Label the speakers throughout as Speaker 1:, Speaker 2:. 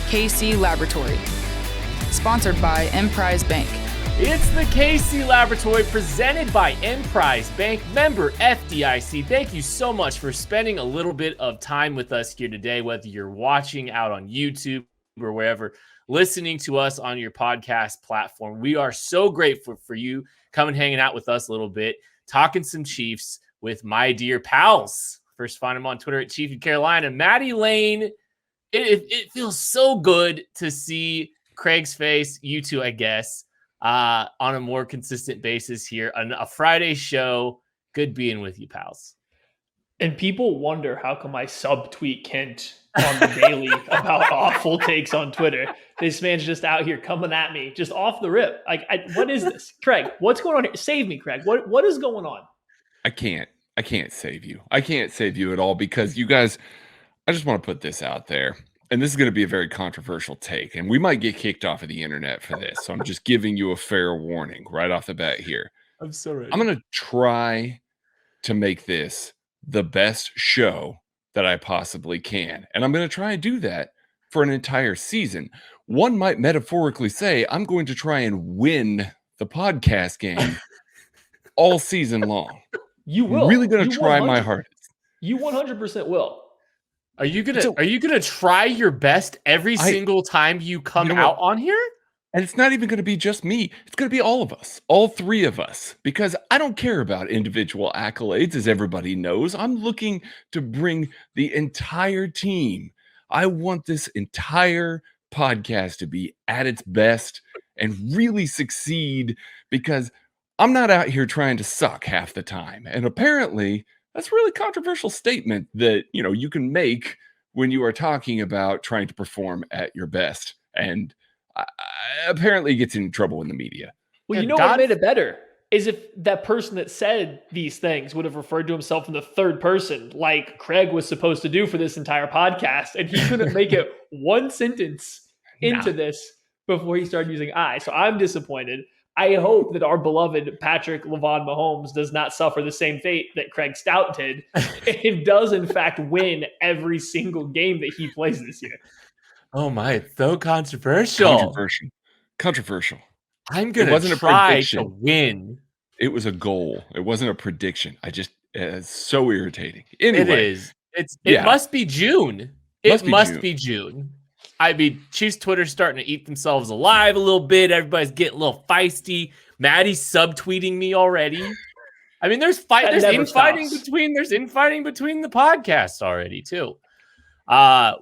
Speaker 1: KC Laboratory. Sponsored by Emprise Bank.
Speaker 2: It's the KC Laboratory presented by Emprise Bank, member FDIC. Thank you so much for spending a little bit of time with us here today, whether you're watching out on YouTube or wherever, listening to us on your podcast platform. We are so grateful for you coming hanging out with us a little bit, talking some Chiefs with my dear pals. First, find them on Twitter at Chief in Carolina. Maddie Lane, it feels so good to see Craig's face, you two, I guess, on a more consistent basis here on a Friday show. Good being with you, pals.
Speaker 3: And people wonder how come I subtweet Kent on the daily about awful takes on Twitter. This man's just out here coming at me, just off the rip. What is this? Craig, what's going on here? Save me, Craig. What is going on?
Speaker 4: I can't save you. I can't save you at all because you guys, I just want to put this out there. And this is going to be a very controversial take, and we might get kicked off of the internet for this. So I'm just giving you a fair warning right off the bat here.
Speaker 2: I'm sorry.
Speaker 4: I'm going to try to make this the best show that I possibly can. And I'm going to try and do that for an entire season. One might metaphorically say I'm going to try and win the podcast game all season long.
Speaker 3: You will.
Speaker 4: I'm really going to try my hardest.
Speaker 3: You 100% will.
Speaker 2: Are you gonna try your best every single time you come out on here?
Speaker 4: And it's not even going to be just me. It's going to be all of us, all three of us, because I don't care about individual accolades, as everybody knows. I'm looking to bring the entire team. I want this entire podcast to be at its best and really succeed, because I'm not out here trying to suck half the time. And apparently, that's a really controversial statement that, you can make when you are talking about trying to perform at your best. And apparently it gets in trouble in the media.
Speaker 3: Well, what made it better is if that person that said these things would have referred to himself in the third person, like Craig was supposed to do for this entire podcast, and he couldn't make it one sentence into this before he started using I. So I'm disappointed. I hope that our beloved Patrick Lavon Mahomes does not suffer the same fate that Craig Stout did and does, in fact, win every single game that he plays this year.
Speaker 2: Oh, my. It's so controversial.
Speaker 4: Controversial.
Speaker 2: I'm going to try to win.
Speaker 4: It was a goal. It wasn't a prediction. It's so irritating. Anyway.
Speaker 2: It is. It must be June. It must be June. I mean, Chiefs Twitter's starting to eat themselves alive a little bit. Everybody's getting a little feisty. Maddie's subtweeting me already. I mean, there's infighting between the podcasts already too. I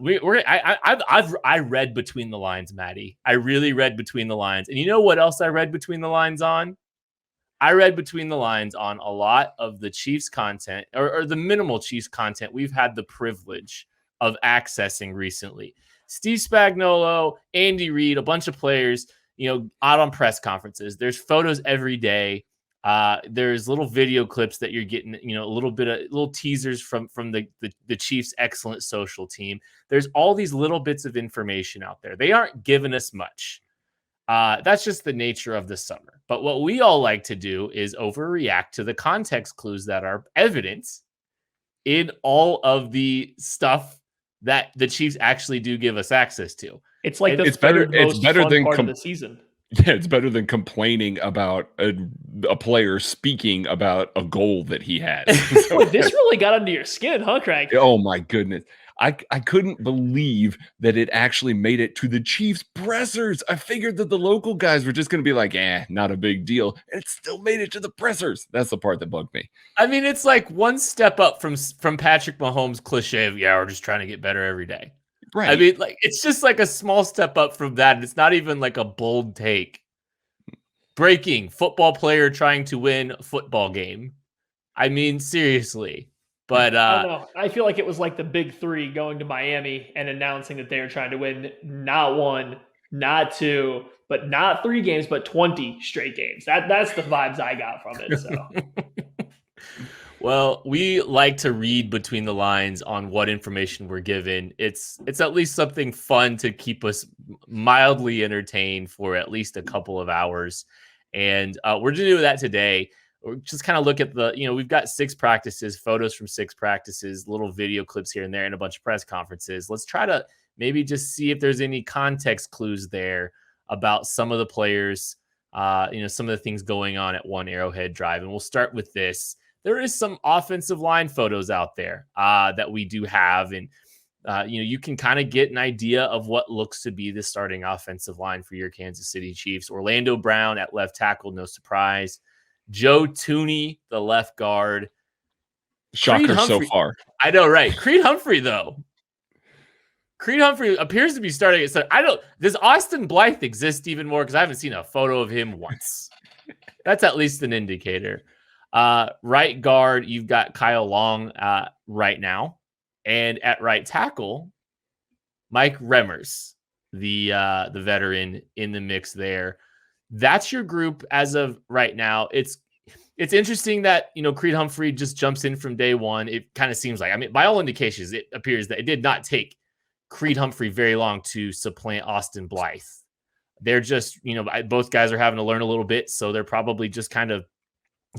Speaker 2: read between the lines, Maddie. I really read between the lines. And you know what else I read between the lines on? I read between the lines on a lot of the Chiefs content or the minimal Chiefs content we've had the privilege of accessing recently. Steve Spagnuolo, Andy Reid, a bunch of players, out on press conferences. There's photos every day. There's little video clips that you're getting, little teasers from the Chiefs' excellent social team. There's all these little bits of information out there. They aren't giving us much. That's just the nature of the summer. But what we all like to do is overreact to the context clues that are evidence in all of the stuff that the Chiefs actually do give us access to.
Speaker 3: It's like
Speaker 4: it's better than
Speaker 3: part of the season.
Speaker 4: Yeah, it's better than complaining about a player speaking about a goal that he had.
Speaker 3: Boy, this really got under your skin, huh, Craig?
Speaker 4: Oh my goodness. I couldn't believe that it actually made it to the Chiefs pressers. I figured that the local guys were just going to be like, not a big deal. And it still made it to the pressers. That's the part that bugged me.
Speaker 2: I mean, it's like one step up from Patrick Mahomes' cliche of, we're just trying to get better every day.
Speaker 4: Right.
Speaker 2: I mean, it's just like a small step up from that. It's not even like a bold take. Breaking football player trying to win a football game. I mean, seriously. But
Speaker 3: I don't know. I feel like it was like the big three going to Miami and announcing that they were trying to win not one, not two, but not 3 games, but 20 straight games. That's the vibes I got from it. So.
Speaker 2: Well, we like to read between the lines on what information we're given. It's at least something fun to keep us mildly entertained for at least a couple of hours. And we're going to do that today. We're just kind of look at we've got 6 practices, photos from 6 practices, little video clips here and there, and a bunch of press conferences. Let's try to maybe just see if there's any context clues there about some of the players, some of the things going on at One Arrowhead Drive. And we'll start with this. There is some offensive line photos out there that we do have. And, you can kind of get an idea of what looks to be the starting offensive line for your Kansas City Chiefs. Orlando Brown at left tackle, no surprise. Joe Tooney, the left guard.
Speaker 4: Shocker so far.
Speaker 2: I know, right? Creed Humphrey, though. Creed Humphrey appears to be starting. So does Austin Blythe exist even more? Because I haven't seen a photo of him once. That's at least an indicator. Right guard, you've got Kyle Long right now. And at right tackle, Mike Remmers, the veteran in the mix there. That's your group as of right now. It's interesting that, Creed Humphrey just jumps in from day one. It kind of seems like, by all indications, it appears that it did not take Creed Humphrey very long to supplant Austin Blythe. They're just, both guys are having to learn a little bit. So they're probably just kind of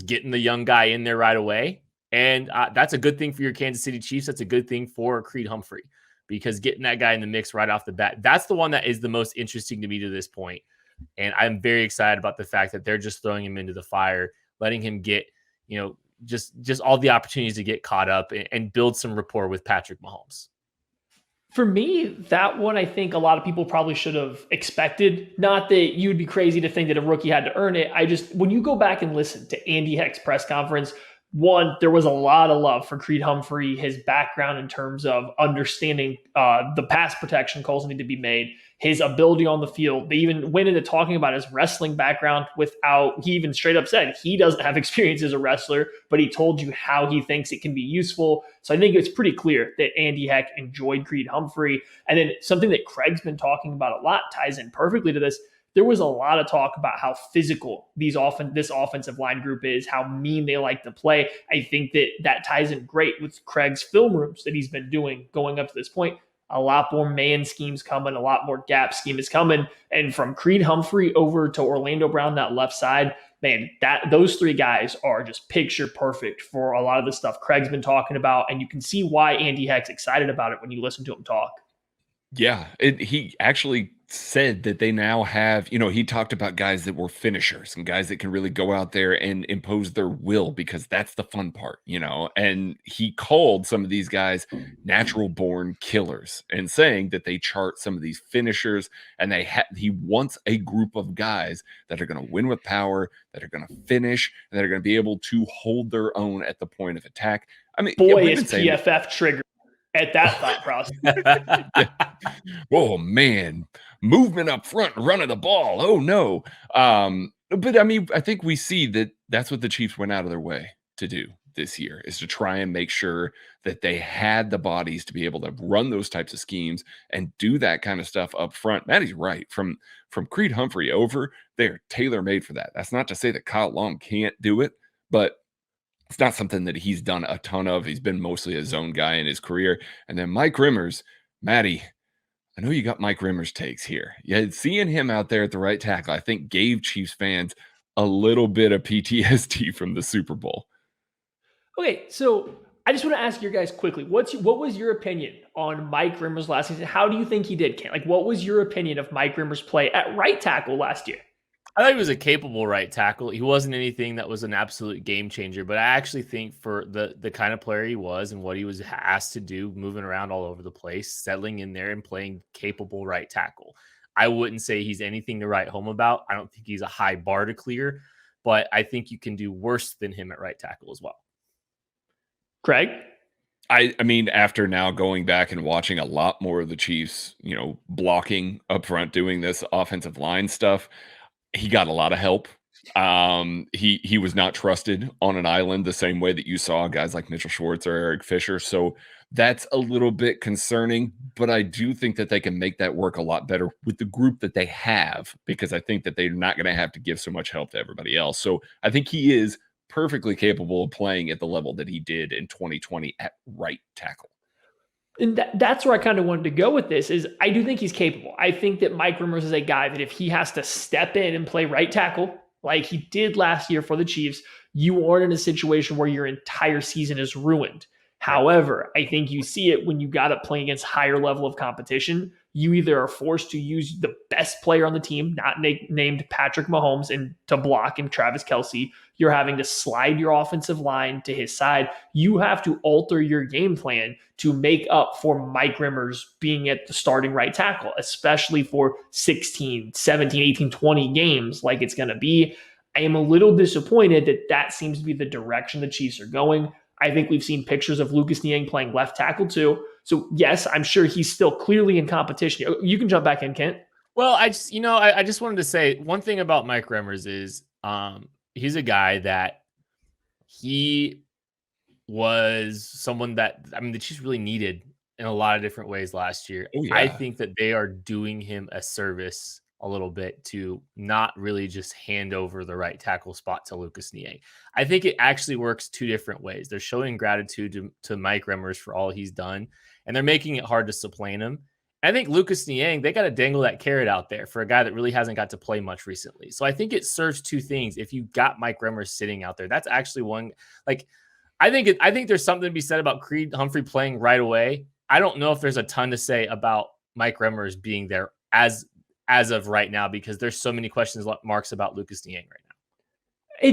Speaker 2: getting the young guy in there right away. And that's a good thing for your Kansas City Chiefs. That's a good thing for Creed Humphrey, because getting that guy in the mix right off the bat, that's the one that is the most interesting to me to this point. And I'm very excited about the fact that they're just throwing him into the fire, letting him get, just all the opportunities to get caught up and build some rapport with Patrick Mahomes.
Speaker 3: For me, that one, I think a lot of people probably should have expected. Not that you'd be crazy to think that a rookie had to earn it. When you go back and listen to Andy Heck's press conference, one, there was a lot of love for Creed Humphrey, his background in terms of understanding the pass protection calls need to be made, his ability on the field. They even went into talking about his wrestling background he even straight up said he doesn't have experience as a wrestler, but he told you how he thinks it can be useful. So I think it's pretty clear that Andy Heck enjoyed Creed Humphrey. And then something that Craig's been talking about a lot ties in perfectly to this. There was a lot of talk about how physical this offensive line group is, how mean they like to play. I think that ties in great with Craig's film rooms that he's been doing going up to this point. A lot more man schemes coming, a lot more gap scheme is coming. And from Creed Humphrey over to Orlando Brown, that left side, man, those three guys are just picture perfect for a lot of the stuff Craig's been talking about. And you can see why Andy Heck's excited about it when you listen to him talk.
Speaker 4: Yeah, he actually said that they now have, he talked about guys that were finishers and guys that can really go out there and impose their will, because that's the fun part, and he called some of these guys natural born killers, and saying that they chart some of these finishers, and he wants a group of guys that are going to win with power, that are going to finish, and that are going to be able to hold their own at the point of attack.
Speaker 3: Boy, is PFF triggered at that thought process.
Speaker 4: Oh man, movement up front, running the ball. Oh no. But I think we see that that's what the Chiefs went out of their way to do this year, is to try and make sure that they had the bodies to be able to run those types of schemes and do that kind of stuff up front. Maddie's right. From Creed Humphrey over, they're tailor-made for that. That's not to say that Kyle Long can't do it, but it's not something that he's done a ton of. He's been mostly a zone guy in his career. And then Mike Remmers, Maddie, I know you got Mike Remmers takes here. Yeah, seeing him out there at the right tackle, I think gave Chiefs fans a little bit of PTSD from the Super Bowl.
Speaker 3: Okay, so I just want to ask you guys quickly, what was your opinion on Mike Remmers last season? How do you think he did, Ken? What was your opinion of Mike Remmers' play at right tackle last year?
Speaker 2: I thought he was a capable right tackle. He wasn't anything that was an absolute game changer, but I actually think for the kind of player he was and what he was asked to do, moving around all over the place, settling in there and playing capable right tackle, I wouldn't say he's anything to write home about. I don't think he's a high bar to clear, but I think you can do worse than him at right tackle as well.
Speaker 3: Craig?
Speaker 4: I mean, after now going back and watching a lot more of the Chiefs, blocking up front, doing this offensive line stuff, he got a lot of help. He was not trusted on an island the same way that you saw guys like Mitchell Schwartz or Eric Fisher. So that's a little bit concerning, but I do think that they can make that work a lot better with the group that they have, because I think that they're not going to have to give so much help to everybody else. So I think he is perfectly capable of playing at the level that he did in 2020 at right tackle.
Speaker 3: And that's where I kind of wanted to go with this, is I do think he's capable. I think that Mike Remmers is a guy that if he has to step in and play right tackle like he did last year for the Chiefs, you aren't in a situation where your entire season is ruined. However, I think you see it when you got to play against higher level of competition. You either are forced to use the best player on the team, not named Patrick Mahomes, and to block and Travis Kelce. You're having to slide your offensive line to his side. You have to alter your game plan to make up for Mike Rimmers being at the starting right tackle, especially for 16, 17, 18, 20 games like it's going to be. I am a little disappointed that seems to be the direction the Chiefs are going. I think we've seen pictures of Lucas Niang playing left tackle too. So yes, I'm sure he's still clearly in competition. You can jump back in, Kent.
Speaker 2: Well, I just wanted to say one thing about Mike Remmers is he's a guy that he was someone that, I mean, the Chiefs really needed in a lot of different ways last year.
Speaker 4: Oh, yeah.
Speaker 2: I think that they are doing him a service a little bit to not really just hand over the right tackle spot to Lucas Niang. I think it actually works two different ways. They're showing gratitude to Mike Remmers for all he's done, and they're making it hard to supplant him. I think Lucas Niang, they got to dangle that carrot out there for a guy that really hasn't got to play much recently. So I think it serves two things. If you got Mike Remmers sitting out there, that's actually one. Like, I think there's something to be said about Creed Humphrey playing right away. I don't know if there's a ton to say about Mike Remmers being there as of right now, because there's so many questions marks about Lucas Niang right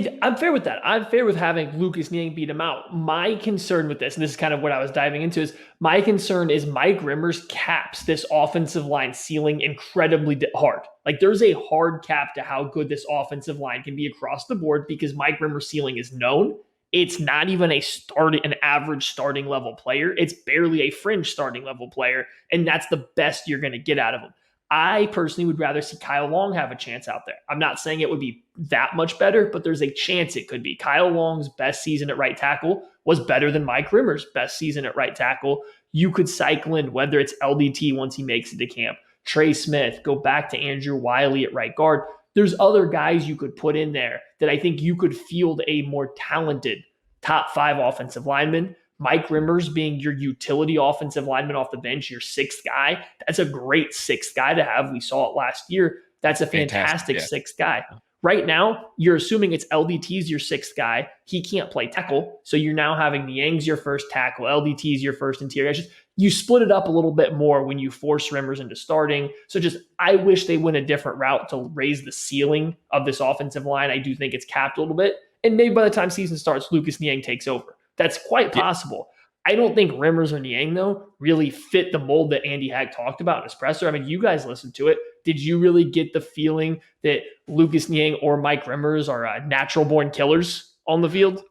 Speaker 2: now.
Speaker 3: I'm fair with that. I'm fair with having Lucas Niang beat him out. My concern with this, and this is kind of what I was diving into, is my concern is Mike Remmers caps this offensive line ceiling incredibly hard. Like, there's a hard cap to how good this offensive line can be across the board because Mike Remmers' ceiling is known. It's not even an average starting level player. It's barely a fringe starting level player, and that's the best you're going to get out of him. I personally would rather see Kyle Long have a chance out there. I'm not saying it would be that much better, but there's a chance it could be. Kyle Long's best season at right tackle was better than Mike Rimmers' best season at right tackle. You could cycle in, whether it's LDT once he makes it to camp, Trey Smith, go back to Andrew Wiley at right guard. There's other guys you could put in there that I think you could field a more talented top 5 offensive lineman. Mike Rimmers being your utility offensive lineman off the bench, your 6th guy. That's a great 6th guy to have. We saw it last year. That's a fantastic 6th guy. Right now, you're assuming it's LDT's your 6th guy. He can't play tackle. So you're now having Niang's your first tackle. LDT's your first interior. You split it up a little bit more when you force Rimmers into starting. So I wish they went a different route to raise the ceiling of this offensive line. I do think it's capped a little bit. And maybe by the time season starts, Lucas Niang takes over. That's quite possible. I don't think Rimmers or Niang, though, really fit the mold that Andy Hack talked about in his presser. I mean, you guys listened to it. Did you really get the feeling that Lucas Niang or Mike Rimmers are natural-born killers on the field?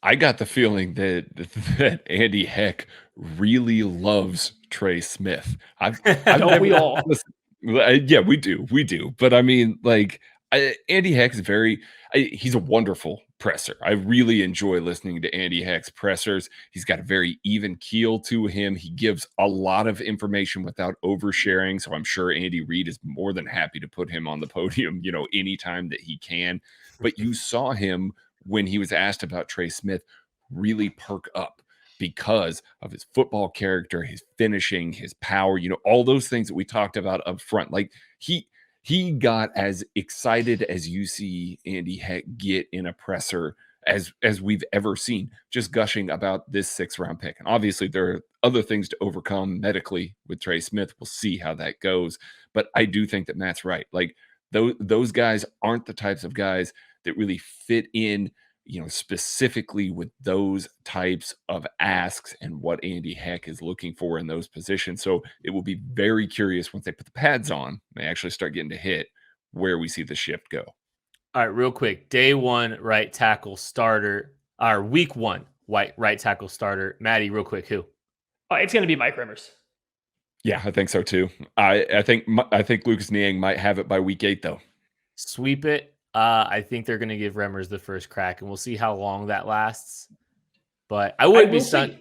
Speaker 4: I got the feeling that Andy Heck really loves Trey Smith.
Speaker 3: Don't we all?
Speaker 4: Yeah, we do. But I mean, like, Andy Heck is he's a wonderful presser. I really enjoy listening to Andy Heck's pressers. He's got a very even keel to him. He gives a lot of information without oversharing. So I'm sure Andy Reid is more than happy to put him on the podium, anytime that he can. But you saw him when he was asked about Trey Smith really perk up because of his football character, his finishing, his power, all those things that we talked about up front. Like, he got as excited as you see Andy Heck get in a presser as we've ever seen, just gushing about this 6th-round pick. And obviously there are other things to overcome medically with Trey Smith. We'll see how that goes. But I do think that Matt's right. Like, those guys aren't the types of guys that really fit in, specifically with those types of asks and what Andy Heck is looking for in those positions. So it will be very curious once they put the pads on, they actually start getting to hit, where we see the shift go.
Speaker 2: All right, real quick. Day 1 right tackle starter, or week 1 right tackle starter. Maddie, real quick, who?
Speaker 3: It's going to be Mike Rimmers.
Speaker 4: Yeah, I think so too. I think Lucas Niang might have it by week 8 though.
Speaker 2: Sweep it. I think they're going to give Remmers the first crack, and we'll see how long that lasts. But I wouldn't be stunned.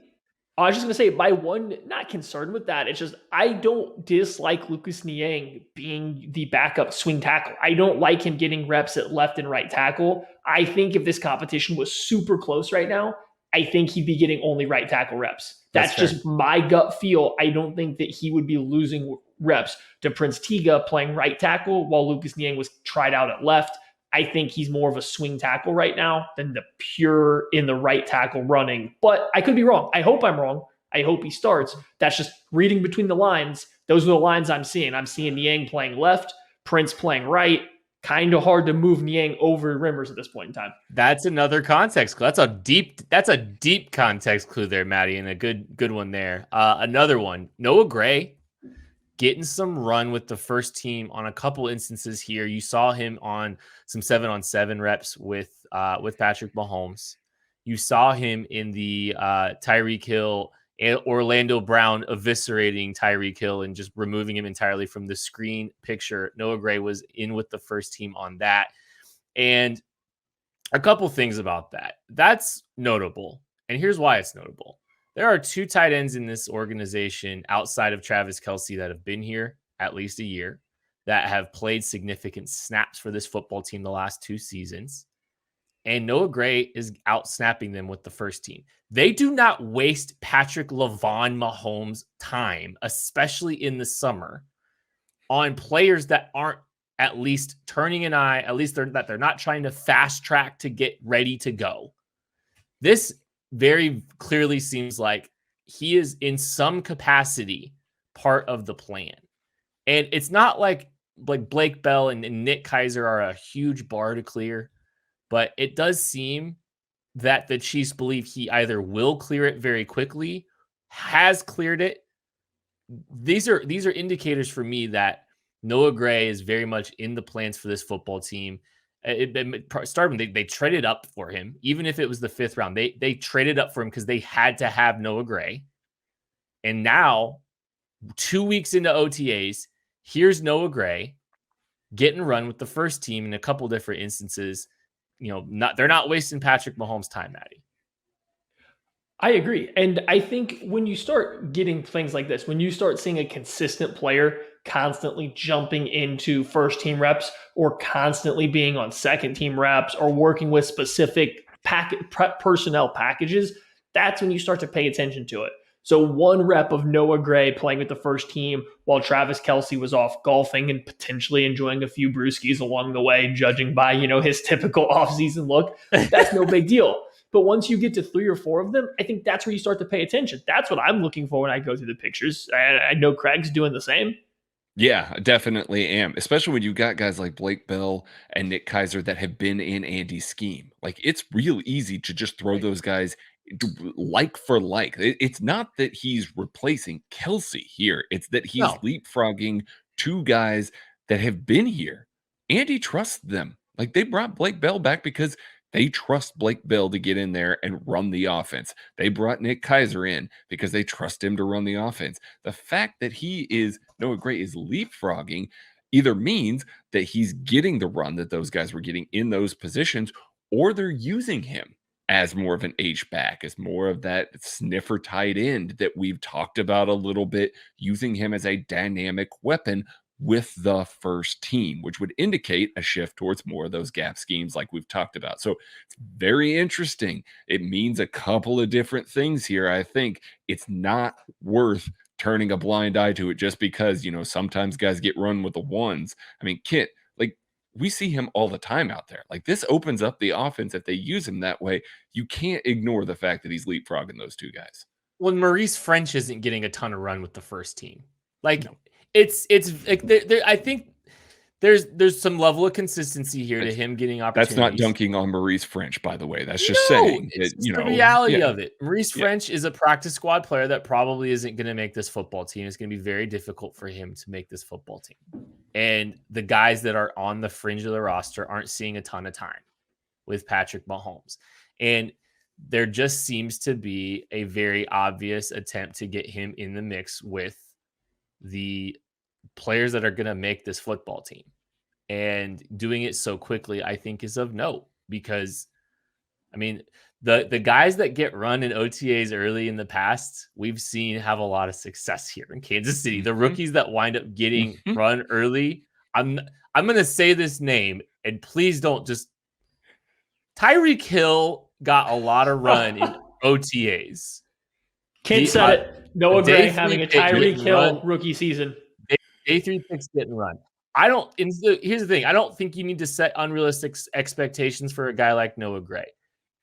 Speaker 3: I was just going to say, my one, not concerned with that. It's just, I don't dislike Lucas Niang being the backup swing tackle. I don't like him getting reps at left and right tackle. I think if this competition was super close right now, I think he'd be getting only right tackle reps. That's just my gut feel. I don't think that he would be losing reps to Prince Tega playing right tackle while Lucas Niang was tried out at left. I think he's more of a swing tackle right now than the pure in the right tackle running. But I could be wrong. I hope I'm wrong. I hope he starts. That's just reading between the lines. Those are the lines I'm seeing. I'm seeing Niang playing left, Prince playing right. Kind of hard to move Niang over Rimmers at this point in time.
Speaker 2: That's another context clue. That's a deep context clue there, Maddie, and a good one there. Another one, Noah Gray getting some run with the first team on a couple instances here. You saw him on some 7-on-7 reps with Patrick Mahomes. You saw him in the Tyreek Hill and Orlando Brown eviscerating Tyreek Hill and just removing him entirely from the screen picture. Noah Gray was in with the first team on that. And a couple things about that. That's notable. And here's why it's notable. There are 2 tight ends in this organization outside of Travis Kelce that have been here at least a year, that have played significant snaps for this football team the last 2 seasons. And Noah Gray is out snapping them with the first team. They do not waste Patrick LaVon Mahomes' time, especially in the summer, on players that aren't at least turning an eye, at least that they're not trying to fast track to get ready to go. This very clearly seems like he is in some capacity part of the plan. And it's not like Blake Bell and Nick Keizer are a huge bar to clear, but it does seem that the Chiefs believe he either will clear it very quickly, has cleared it. These are indicators for me that Noah Gray is very much in the plans for this football team. It started, they traded up for him, even if it was the 5th round. They traded up for him because they had to have Noah Gray. And now, 2 weeks into OTAs, here's Noah Gray getting run with the first team in a couple different instances. They're not wasting Patrick Mahomes' time, Maddie.
Speaker 3: I agree. And I think when you start getting things like this, when you start seeing a consistent player constantly jumping into first team reps or constantly being on second team reps or working with specific personnel packages, that's when you start to pay attention to it. So 1 rep of Noah Gray playing with the first team while Travis Kelce was off golfing and potentially enjoying a few brewskis along the way, judging by, his typical offseason look, that's no big deal. But once you get to 3 or 4 of them, I think that's where you start to pay attention. That's what I'm looking for when I go through the pictures. I know Craig's doing the same.
Speaker 4: Yeah, I definitely am. Especially when you've got guys like Blake Bell and Nick Keizer that have been in Andy's scheme. Like, it's real easy to just throw those guys like for like. It's not that he's replacing Kelce here. It's that he's leapfrogging 2 guys that have been here. Andy trusts them. Like, they brought Blake Bell back because they trust Blake Bell to get in there and run the offense. They brought Nick Keizer in because they trust him to run the offense. The fact that Noah Gray is leapfrogging either means that he's getting the run that those guys were getting in those positions, or they're using him as more of an H-back, as more of that sniffer tight end that we've talked about a little bit, using him as a dynamic weapon with the first team, which would indicate a shift towards more of those gap schemes like we've talked about. So it's very interesting. It means a couple of different things here. I think it's not worth turning a blind eye to it just because, sometimes guys get run with the ones. I mean, Kit, like, we see him all the time out there. Like, this opens up the offense if they use him that way. You can't ignore the fact that he's leapfrogging those 2 guys.
Speaker 2: Well, Maurice French isn't getting a ton of run with the first team. Like, no. It's like I think there's some level of consistency here to him getting opportunities.
Speaker 4: That's not dunking on Maurice French, by the way. That's just saying
Speaker 2: it's the reality of it. Maurice French is a practice squad player that probably isn't going to make this football team. It's going to be very difficult for him to make this football team. And the guys that are on the fringe of the roster aren't seeing a ton of time with Patrick Mahomes. And there just seems to be a very obvious attempt to get him in the mix with the players that are going to make this football team. And doing it so quickly, I think, is of note because, I mean, the guys that get run in OTAs early in the past, we've seen have a lot of success here in Kansas City. The rookies that wind up getting run early, I'm going to say this name, and please don't just... Tyreek Hill got a lot of run in OTAs.
Speaker 3: Kid said it. Noah Gray having a Tyreek Hill rookie season.
Speaker 2: Day 3 picks getting run. Here's the thing. I don't think you need to set unrealistic expectations for a guy like Noah Gray.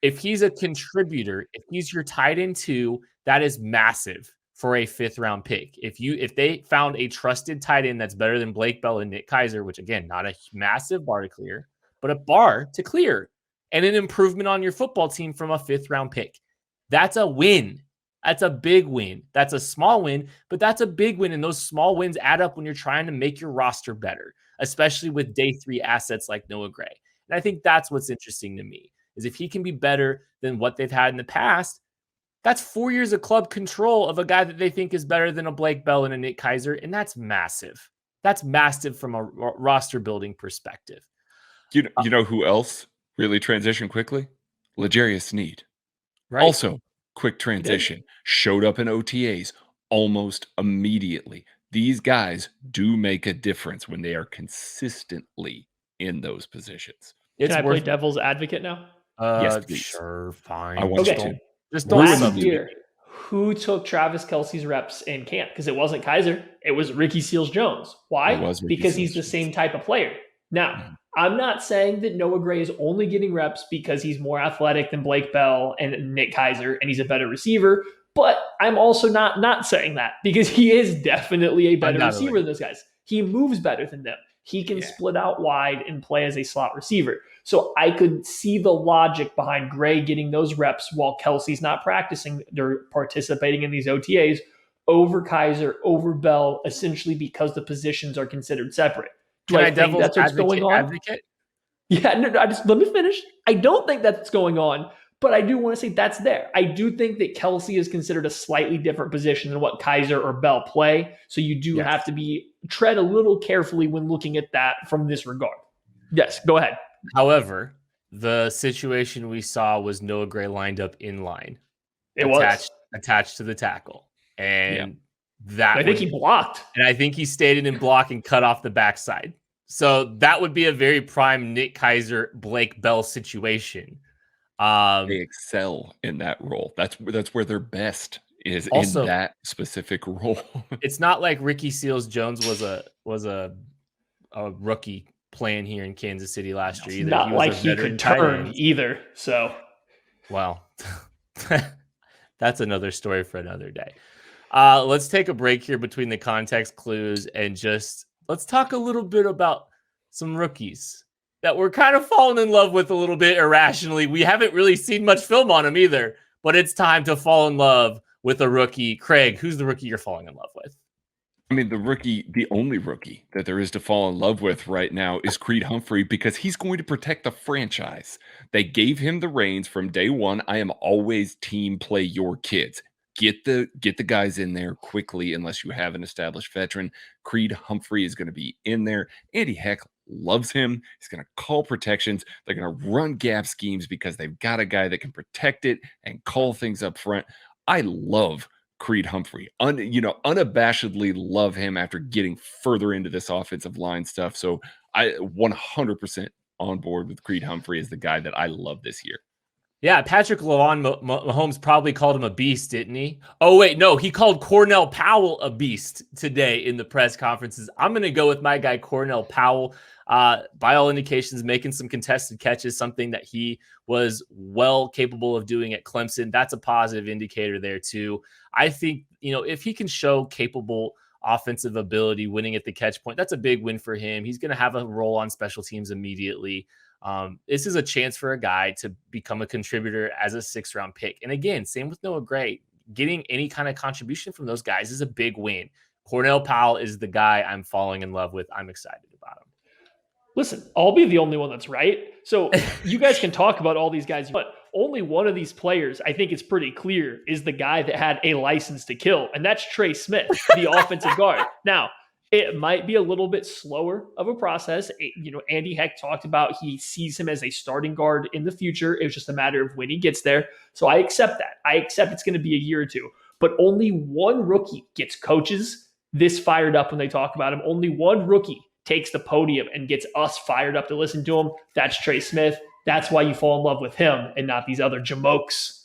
Speaker 2: If he's a contributor, if he's your tight end 2, that is massive for a 5th round pick. If they found a trusted tight end that's better than Blake Bell and Nick Keiser, which again, not a massive bar to clear, but a bar to clear and an improvement on your football team from a 5th round pick, that's a win. That's a big win. That's a small win, but that's a big win. And those small wins add up when you're trying to make your roster better, especially with day 3 assets like Noah Gray. And I think that's what's interesting to me is if he can be better than what they've had in the past, that's 4 years of club control of a guy that they think is better than a Blake Bell and a Nick Keiser. And that's massive. That's massive from a roster building perspective.
Speaker 4: You know who else really transitioned quickly? L'Jarius Sneed.
Speaker 2: Right.
Speaker 4: Also, quick transition. Showed up in OTAs almost immediately. These guys do make a difference when they are consistently in those positions.
Speaker 3: Can I play devil's advocate now?
Speaker 4: Yes, please.
Speaker 2: Sure, fine.
Speaker 4: I want you to.
Speaker 2: Just don't
Speaker 3: last year, who took Travis Kelce's reps in camp? Because it wasn't Keiser. It was Ricky Seals-Jones. Why? Because he's the same type of player. Now, I'm not saying that Noah Gray is only getting reps because he's more athletic than Blake Bell and Nick Keiser, and he's a better receiver. But I'm also not saying that because he is definitely a better receiver than those guys. He moves better than them. He can split out wide and play as a slot receiver. So I could see the logic behind Gray getting those reps while Kelce's not practicing or participating in these OTAs over Keiser, over Bell, essentially because the positions are considered separate. Do I think that's what's going on? Yeah, no, let me finish. I don't think that's going on, but I do want to say that's there. I do think that Kelce is considered a slightly different position than what Keiser or Bell play. So you do have to tread a little carefully when looking at that from this regard. Yes, go ahead.
Speaker 2: However, the situation we saw was Noah Gray lined up in line. Attached to the tackle. And I think he blocked. And I think he stayed in block and cut off the backside. So that would be a very prime Nick Keiser, Blake Bell situation.
Speaker 4: They excel in that role. That's where they're best is also, in that specific role.
Speaker 2: It's not like Ricky Seals-Jones was a rookie playing here in Kansas City last year either.
Speaker 3: Not like he could turn either. So,
Speaker 2: well, that's another story for another day. Let's take a break here between the context clues and just let's talk a little bit about some rookies that we're kind of falling in love with a little bit irrationally. We haven't really seen much film on them either, but it's time to fall in love with a rookie. Craig, who's the rookie you're falling in love with?
Speaker 4: I mean, the only rookie that there is to fall in love with right now is Creed Humphrey because he's going to protect the franchise. They gave him the reins from day one. I am always team play your kids. Get the guys in there quickly unless you have an established veteran. Creed Humphrey is going to be in there. Andy Heck loves him. He's going to call protections. They're going to run gap schemes because they've got a guy that can protect it and call things up front. I love Creed Humphrey. Unabashedly love him after getting further into this offensive line stuff. So I 100% on board with Creed Humphrey as the guy that I love this year.
Speaker 2: Yeah, Patrick Mahomes probably called him a beast, didn't he? Oh, wait, no, he called Cornell Powell a beast today in the press conferences. I'm going to go with my guy, Cornell Powell. By all indications, making some contested catches, something that he was well capable of doing at Clemson. That's a positive indicator there, too. I think, if he can show capable offensive ability, winning at the catch point, that's a big win for him. He's going to have a role on special teams immediately. This is a chance for a guy to become a contributor as a 6th round pick. And again, same with Noah Gray. Getting any kind of contribution from those guys is a big win. Cornell Powell is the guy I'm falling in love with. I'm excited about him.
Speaker 3: Listen, I'll be the only one that's right. So you guys can talk about all these guys, but only one of these players, I think it's pretty clear, is the guy that had a license to kill. And that's Trey Smith, the offensive guard. Now, it might be a little bit slower of a process. Andy Heck talked about he sees him as a starting guard in the future. It was just a matter of when he gets there. So I accept that. I accept it's going to be a year or two. But only one rookie gets coaches this fired up when they talk about him. Only one rookie takes the podium and gets us fired up to listen to him. That's Trey Smith. That's why you fall in love with him and not these other jamokes.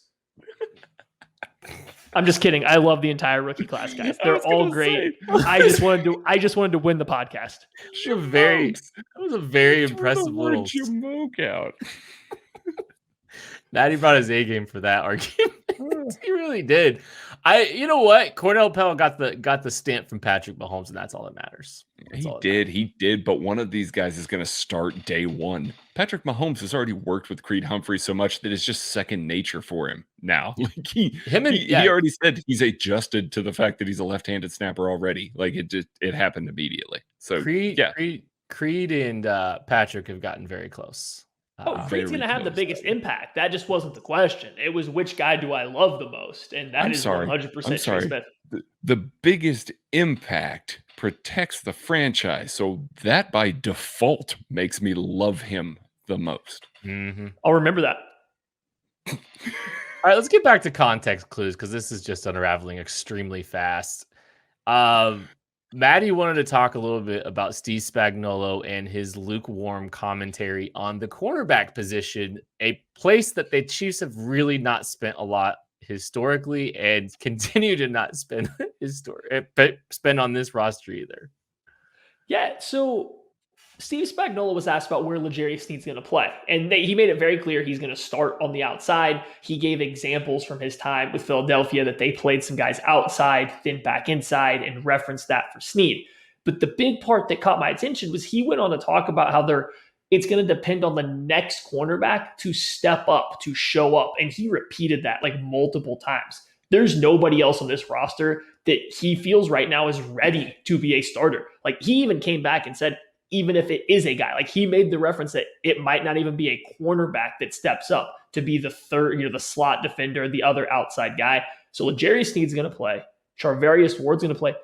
Speaker 3: I'm just kidding. I love the entire rookie class, guys. They're all great. I just wanted to win the podcast.
Speaker 2: That was a very impressive little
Speaker 4: Jamoke out.
Speaker 2: Maddie brought his A game for that argument. He really did. You know what? Cornell Pell got the stamp from Patrick Mahomes, and that's all that matters.
Speaker 4: He did. But one of these guys is going to start day one. Patrick Mahomes has already worked with Creed Humphrey so much that it's just second nature for him now. Like he already said he's adjusted to the fact that he's a left-handed snapper already. Like it happened immediately. So
Speaker 2: Creed and Patrick have gotten very close.
Speaker 3: Creed's going to have the biggest impact. That just wasn't the question. It was which guy do I love the most, and that is 100%
Speaker 4: I'm sorry. The biggest impact protects the franchise, so that by default makes me love him the most.
Speaker 2: Mm-hmm.
Speaker 3: I'll remember that.
Speaker 2: All right, let's get back to context clues because this is just unraveling extremely fast. Maddie wanted to talk a little bit about Steve Spagnuolo and his lukewarm commentary on the cornerback position, a place that the Chiefs have really not spent a lot historically and continue to not spend on this roster either.
Speaker 3: Yeah, so Steve Spagnuolo was asked about where L'Jarius Sneed's going to play, and he made it very clear he's going to start on the outside. He gave examples from his time with Philadelphia that they played some guys outside, then back inside, and referenced that for Sneed. But the big part that caught my attention was he went on to talk about how it's going to depend on the next cornerback to step up, to show up, and he repeated that like multiple times. There's nobody else on this roster that he feels right now is ready to be a starter. Like he even came back and said, even if it is a guy, like he made the reference that it might not even be a cornerback that steps up to be the third, the slot defender, the other outside guy. So L'Jarius Sneed's going to play. Charvarius Ward's going to play.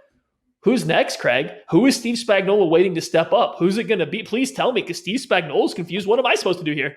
Speaker 3: Who's next, Craig? Who is Steve Spagnuolo waiting to step up? Who's it going to be? Please tell me, because Steve Spagnuolo's confused. What am I supposed to do here?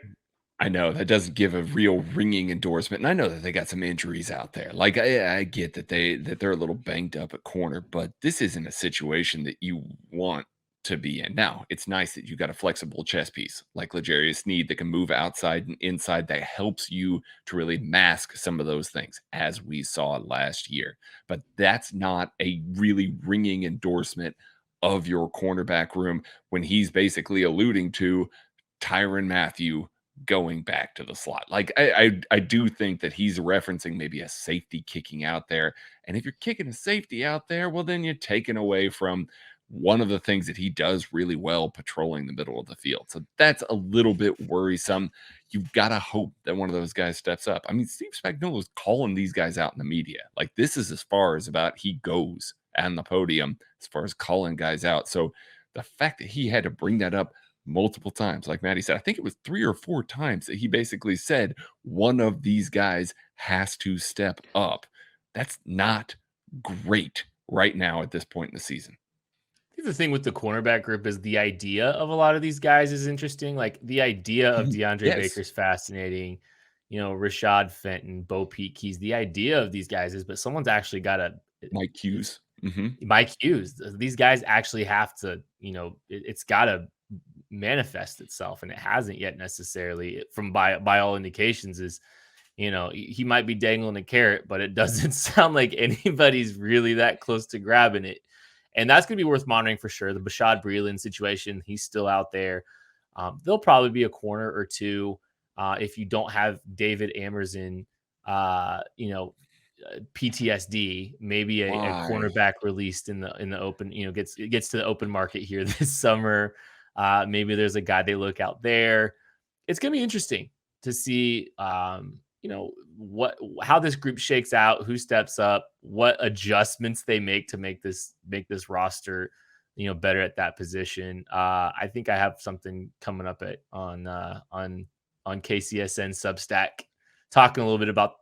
Speaker 4: I know that doesn't give a real ringing endorsement, and I know that they got some injuries out there. Like I get that they're a little banged up at corner, but this isn't a situation that you want to be in. Now, it's nice that you got a flexible chess piece like L'Jarius Sneed that can move outside and inside that helps you to really mask some of those things, as we saw last year. But that's not a really ringing endorsement of your cornerback room when he's basically alluding to Tyrann Mathieu going back to the slot. Like I do think that he's referencing maybe a safety kicking out there. And if you're kicking a safety out there, well, then you're taking away from one of the things that he does really well, patrolling the middle of the field. So that's a little bit worrisome. You've got to hope that one of those guys steps up. I mean, Steve Spagnuolo is calling these guys out in the media. Like this is as far as about he goes on the podium as far as calling guys out. So the fact that he had to bring that up multiple times, like Maddie said, I think it was 3 or 4 times that he basically said one of these guys has to step up. That's not great right now at this point in the season.
Speaker 2: I think the thing with the cornerback group is the idea of a lot of these guys is interesting. Like the idea of DeAndre Baker's fascinating, Rashad Fenton, Bo Peep Keys. The idea of these guys is, but someone's actually got to
Speaker 4: Mike Hughes.
Speaker 2: Mike Hughes. These guys actually have to, it's got to manifest itself, and it hasn't yet necessarily. From by all indications, is he might be dangling a carrot, but it doesn't sound like anybody's really that close to grabbing it. And that's going to be worth monitoring for sure. The Bashaud Breeland situation, he's still out there. There'll probably be a corner or two if you don't have David Amerson, PTSD, maybe a cornerback released in the open, gets to the open market here this summer. Maybe there's a guy they look out there. It's going to be interesting to see, how this group shakes out, who steps up, what adjustments they make to make this roster, better at that position. I think I have something coming up on KCSN Substack, talking a little bit about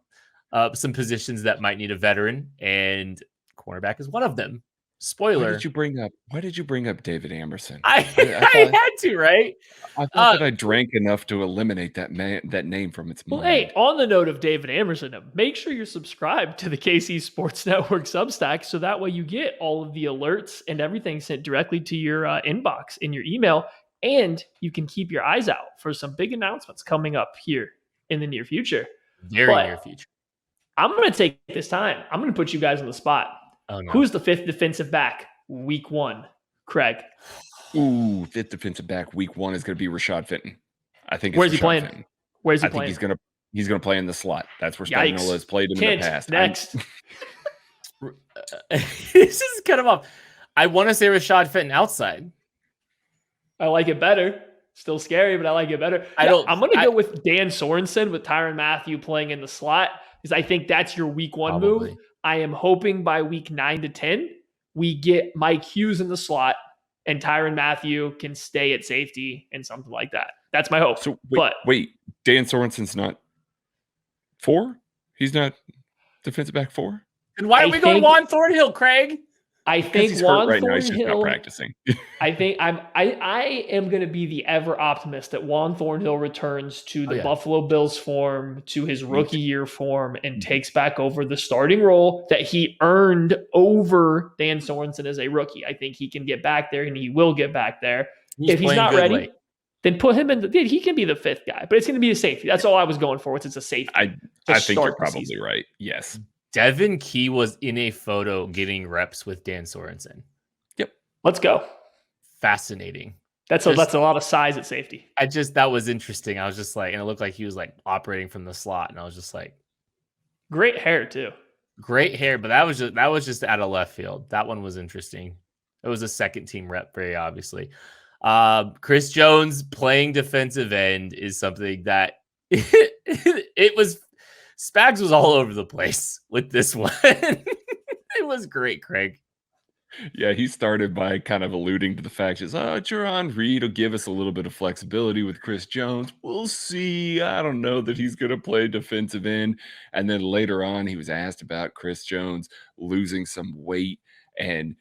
Speaker 2: some positions that might need a veteran, and cornerback is one of them. Spoiler.
Speaker 4: Why did you bring up David Amerson?
Speaker 2: I had to, right?
Speaker 4: I thought that I drank enough to eliminate that name from its mind.
Speaker 3: Well, hey, on the note of David Amerson, make sure you're subscribed to the KC Sports Network Substack, so that way you get all of the alerts and everything sent directly to your inbox in your email, and you can keep your eyes out for some big announcements coming up here in the near future.
Speaker 2: Near future.
Speaker 3: I'm going to take this time. I'm going to put you guys on the spot.
Speaker 2: Oh, no.
Speaker 3: Who's the 5th defensive back week 1? Craig.
Speaker 4: Ooh, 5th defensive back week 1 is going to be Rashad Fenton. I think.
Speaker 3: Where's he playing? Where's he playing?
Speaker 4: I think he's going to play in the slot. That's where Spagnuolo has played him in the past.
Speaker 3: Next.
Speaker 2: This is kind of off. I want to say Rashad Fenton outside.
Speaker 3: I like it better. Still scary, but I like it better. I'm going to go with Dan Sorensen with Tyrann Mathieu playing in the slot because I think that's your week 1 move. I am hoping by week 9 to 10, we get Mike Hughes in the slot and Tyrann Mathieu can stay at safety and something like that. That's my hope.
Speaker 4: So wait, Dan Sorensen's not 4? He's not defensive back 4?
Speaker 2: And why are we going Juan Thornhill, Craig?
Speaker 3: I think Juan
Speaker 4: right
Speaker 3: Thornhill.
Speaker 4: Now, he's just not practicing.
Speaker 3: I think I am going to be the ever optimist that Juan Thornhill returns to the Buffalo Bills form, to his rookie year form, and takes back over the starting role that he earned over Dan Sorensen as a rookie. I think he can get back there, and he will get back there. If he's not ready, then put him in. He can be the 5th guy, but it's going to be a safety. That's all I was going for. It's a safety.
Speaker 4: I think you're probably right. Yes.
Speaker 2: Devin Key was in a photo getting reps with Dan Sorensen.
Speaker 4: Yep.
Speaker 3: Let's go.
Speaker 2: Fascinating.
Speaker 3: That's a lot of size at safety.
Speaker 2: That was interesting. I was just like, and it looked like he was like operating from the slot, and I was just like,
Speaker 3: great hair too.
Speaker 2: Great hair, but that was just out of left field. That one was interesting. It was a second team rep, very obviously. Chris Jones playing defensive end is something that it was. Spags was all over the place with this one. It was great, Craig.
Speaker 4: Yeah, he started by kind of alluding to the fact that Jerron Reed will give us a little bit of flexibility with Chris Jones. We'll see. I don't know that he's going to play defensive end. And then later on, he was asked about Chris Jones losing some weight and,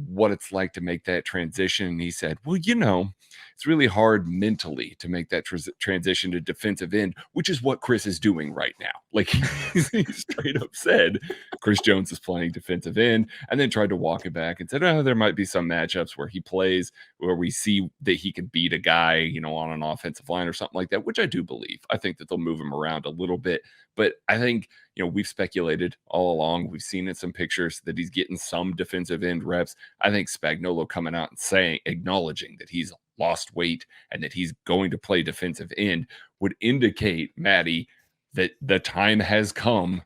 Speaker 4: what it's like to make that transition. And he said, well, it's really hard mentally to make that transition to defensive end, which is what Chris is doing right now. Like he straight up said, Chris Jones is playing defensive end, and then tried to walk it back and said, there might be some matchups where he plays where we see that he can beat a guy, on an offensive line or something like that, which I do believe. I think that they'll move him around a little bit, but I think, we've speculated all along. We've seen in some pictures that he's getting some defensive end reps. I think Spagnuolo coming out and acknowledging that he's lost weight and that he's going to play defensive end would indicate, Maddie, that the time has come.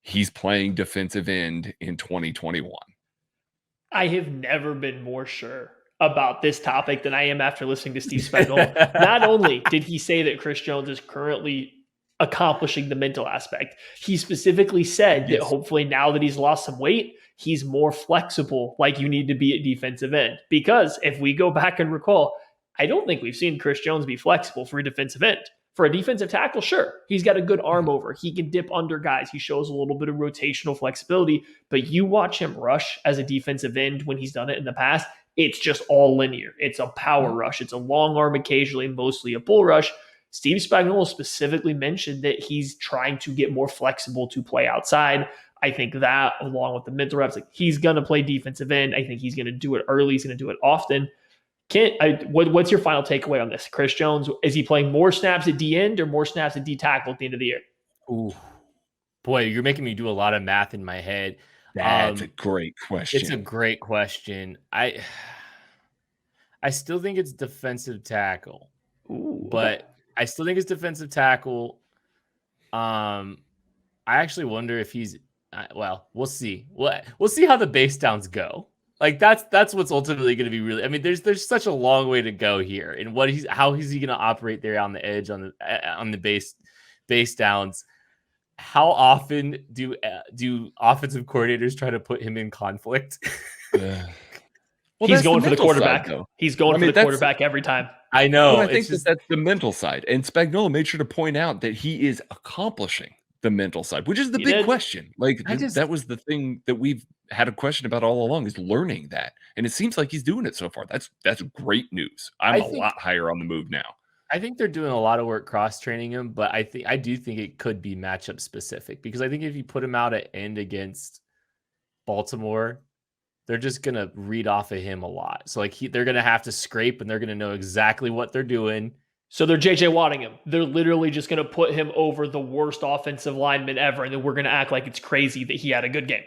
Speaker 4: He's playing defensive end in 2021.
Speaker 3: I have never been more sure about this topic than I am after listening to Steve Spagnuolo. Not only did he say that Chris Jones is currently accomplishing the mental aspect, he specifically said that hopefully now that he's lost some weight, he's more flexible, like you need to be at defensive end. Because if we go back and recall, I don't think we've seen Chris Jones be flexible for a defensive end. For a defensive tackle, sure, he's got a good arm over. He can dip under guys. He shows a little bit of rotational flexibility. But you watch him rush as a defensive end when he's done it in the past, it's just all linear. It's a power rush. It's a long arm occasionally, mostly a bull rush. Steve Spagnuolo specifically mentioned that he's trying to get more flexible to play outside. I think that, along with the mental reps, he's going to play defensive end. I think he's going to do it early. He's going to do it often. What's your final takeaway on this? Chris Jones, is he playing more snaps at D end or more snaps at D tackle at the end of the year?
Speaker 2: Ooh, boy, you're making me do a lot of math in my head.
Speaker 4: That's a great question.
Speaker 2: It's a great question. I still think it's defensive tackle, but I still think it's defensive tackle. I actually wonder if he's. We'll see. We'll see how the base downs go. Like that's what's ultimately going to be really. I mean, there's such a long way to go here, and how is he going to operate there on the edge on the base downs? How often do offensive coordinators try to put him in conflict?
Speaker 3: He's going for the quarterback. He's going for the quarterback every time.
Speaker 2: I know.
Speaker 4: But I think that's the mental side, and Spagnuolo made sure to point out that he is accomplishing the mental side, which is the big question. That was the thing that we've had a question about all along, is learning that. And it seems like he's doing it so far. That's great news. I'm a lot higher on the move now.
Speaker 2: I think they're doing a lot of work cross-training him, but I do think it could be matchup specific, because I think if you put him out at end against Baltimore, they're just going to read off of him a lot. So they're going to have to scrape, and they're going to know exactly what they're doing.
Speaker 3: So they're JJ Watting him. They're literally just going to put him over the worst offensive lineman ever, and then we're going to act like it's crazy that he had a good game.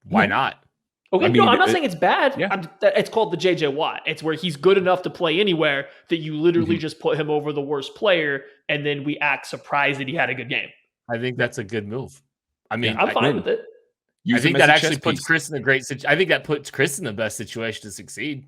Speaker 2: Why not?
Speaker 3: Okay, I'm not saying it's bad.
Speaker 4: Yeah.
Speaker 3: It's called the JJ Watt. It's where he's good enough to play anywhere that you literally just put him over the worst player, and then we act surprised that he had a good game.
Speaker 2: I think that's a good move. I mean,
Speaker 3: I'm fine with it.
Speaker 2: I think that actually puts Chris in a great situation. I think that puts Chris in the best situation to succeed.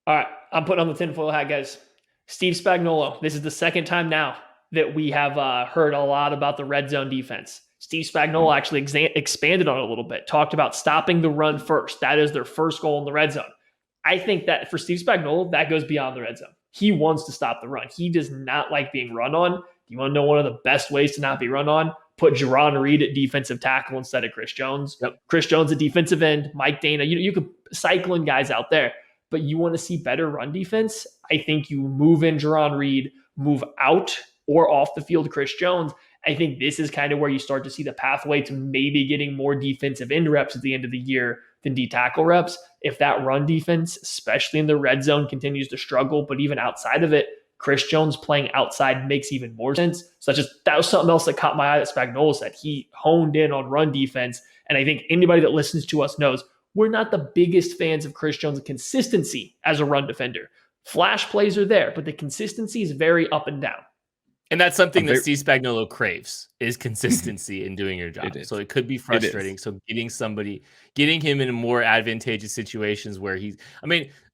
Speaker 3: All right, I'm putting on the tinfoil hat, guys. Steve Spagnuolo. This is the second time now that we have heard a lot about the red zone defense. Steve Spagnuolo actually expanded on it a little bit, talked about stopping the run first. That is their first goal in the red zone. I think that for Steve Spagnuolo, that goes beyond the red zone. He wants to stop the run. He does not like being run on. You want to know one of the best ways to not be run on? Put Jerron Reed at defensive tackle instead of Chris Jones.
Speaker 2: Yep.
Speaker 3: Chris Jones at defensive end, Mike Dana. You could cycle in guys out there, but you want to see better run defense. I think you move in Jerron Reed, move out or off the field Chris Jones. I think this is kind of where you start to see the pathway to maybe getting more defensive end reps at the end of the year than D tackle reps. If that run defense, especially in the red zone, continues to struggle, but even outside of it, Chris Jones playing outside makes even more sense. So that was something else that caught my eye that Spagnuolo said. He honed in on run defense. And I think anybody that listens to us knows we're not the biggest fans of Chris Jones' consistency as a run defender. Flash plays are there, but the consistency is very up and down.
Speaker 2: And that's something that Steve Spagnuolo craves, is consistency in doing your job. So it could be frustrating. So getting him in more advantageous situations where